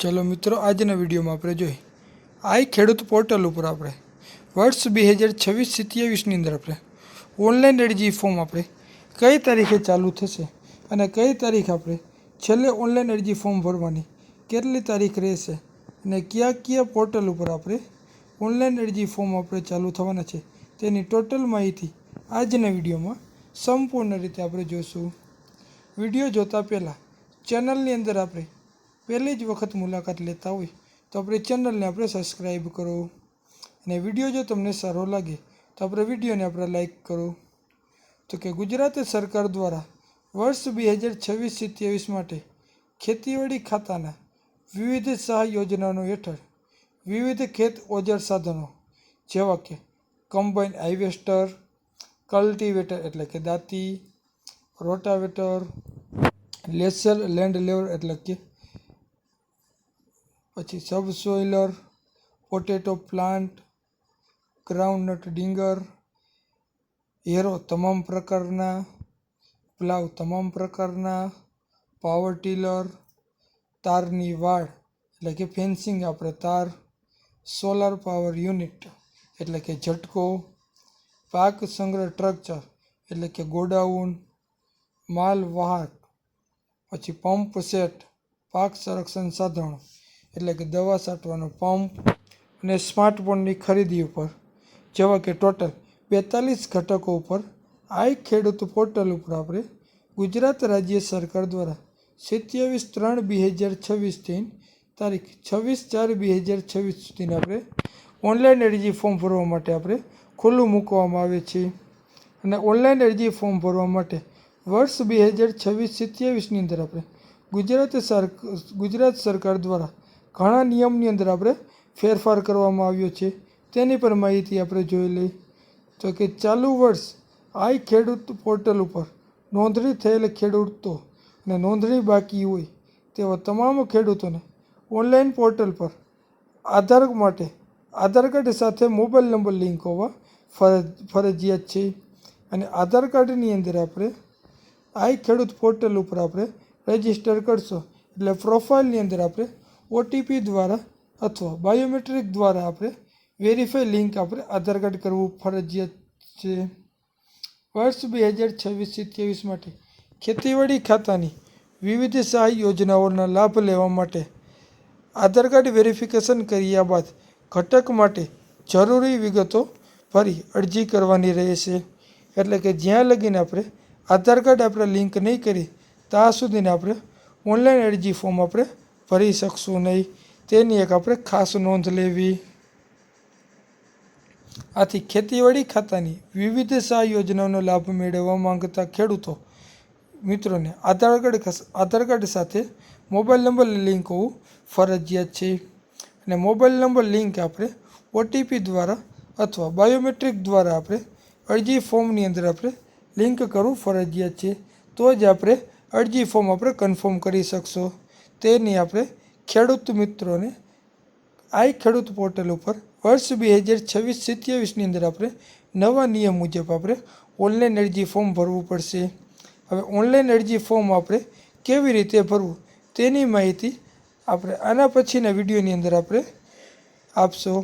चलो मित्रों, आजना विडियो में आपणे जोईए आई खेडूत पोर्टल पर आपणे वर्ष 2026-27 अंदर आपणे ऑनलाइन अरजी फॉर्म आपणे कई तारीखे चालू थशे अने कई तारीख आपणे छेल्ले ऑनलाइन अरजी फॉर्म भरवानी केटली तारीख रहेशे अने क्या क्या पोर्टल पर आपणे ऑनलाइन अरजी फॉर्म आपणे चालू थवाना छे तेनी टोटल माहिती आजना विडियो में संपूर्ण रीते आपणे जोईशुं। विडियो जोता पहला चेनलनी अंदर आपणे पहली ज वखत मुलाकात लेता हो तो अपने चेनल ने आपणे सब्सक्राइब करो अने विडियो जो तमने सारो लगे तो अपने विडियो ने आपणे लाइक करो। तो कि गुजरात सरकार द्वारा वर्ष 2026-27 माटे खेतीवाड़ी खाताना विविध सहाय योजनाओं हेठळ विविध खेत ओजार साधनों जेवा के कम्बाइन हार्वेस्टर, कल्टिवेटर एटले के दाती, रोटावेटर, लेसर लैंड लेवर एटले के पछी सबसोइलर, पोटेटो प्लांट, ग्राउंडनट डिंगर, हेरो तमाम प्रकारना, प्लाव तमाम प्रकारना, पावर टीलर, तारनी वाड़ एटले के फेन्सिंग आपणे तार, सोलर पावर यूनिट एटले के झटको, पाक संग्रह स्ट्रक्चर एटले के गोडाउन, माल वाहक, पछी पंप सेट, पाक संरक्षण साधनों एटले के दवा छांटवानो पंप अने स्मार्टफोननी खरीदी पर जेवा के टोटल 42 घटकों पर आई खेडूत पोर्टल पर आपणे गुजरात राज्य सरकार द्वारा 27/3/2026 थी तारीख 26/4/2026 सुधीना आपणे ऑनलाइन अरजी फॉर्म भरवा माटे आपणे खुल्लुं मूकवामां आवे छे अने ऑनलाइन अरजी फॉर्म भरवा माटे वर्ष 2026-27 अंदर आपणे गुजरात सरकार द्वारा घणा नियमनी अंदर आपणे फेरफार करवामां आव्यो छे तेनी पर माहिती आपणे जोई लई। तो कि चालू वर्ष आई खेडूत पोर्टल पर नोंधणी थयेल खेडूतो अने नोंधणी बाकी होय तेवा तमाम खेडूतोने ऑनलाइन पोर्टल पर आधार कार्ड साथे मोबाइल नंबर लिंक होवा फरजियात छे अने आधार कार्डनी अंदर आपणे आई खेडूत पोर्टल पर आपणे रजिस्टर करशो एटले प्रोफाइलनी अंदर आपणे ओटीपी द्वारा अथवा बायोमेट्रिक द्वारा आपणे वेरीफाई लिंक आपणे आधार कार्ड करवुं फरजियात छे। वर्ष 2026-27 माटे खेतीवाड़ी खातानी विविध सहाय योजनाओना लाभ लेवा माटे आधार कार्ड वेरिफिकेशन कर्या बाद घटक माटे जरूरी विगतो भरी अरजी करवानी रहेशे एटले के ज्यां लगीने आपणे आधार कार्ड आपणे लिंक नहीं करी ત્યાં સુધીને આપણે ઓનલાઈન અરજી ફોર્મ આપણે ભરી શકશું નહીં તેની એક આપણે ખાસ નોંધ લેવી। આથી ખેતીવાડી ખાતાની વિવિધ સહાય યોજનાઓનો લાભ મેળવવા માંગતા ખેડૂતો મિત્રોને આધાર કાર્ડ સાથે મોબાઈલ નંબર લિંક હોવું ફરજિયાત છે અને મોબાઈલ નંબર લિંક આપણે ઓટીપી દ્વારા અથવા બાયોમેટ્રિક દ્વારા આપણે અરજી ફોર્મની અંદર આપણે લિંક કરવું ફરજિયાત છે તો જ આપણે અરજી ફોર્મ આપણે કન્ફર્મ કરી શકશો। તેની આપણે ખેડૂત મિત્રોને आई खेडूत पोर्टल पर वर्ष 2026-27 अंदर आपणे नवा नियम मुजब आपणे ऑनलाइन अरजी फॉर्म भरवू पड़शे। हवे ऑनलाइन अरजी फॉर्म आपणे केवी रीते भरवू तेनी माहिती आपणे आना पछीना विडियोनी अंदर आपणे आपशो।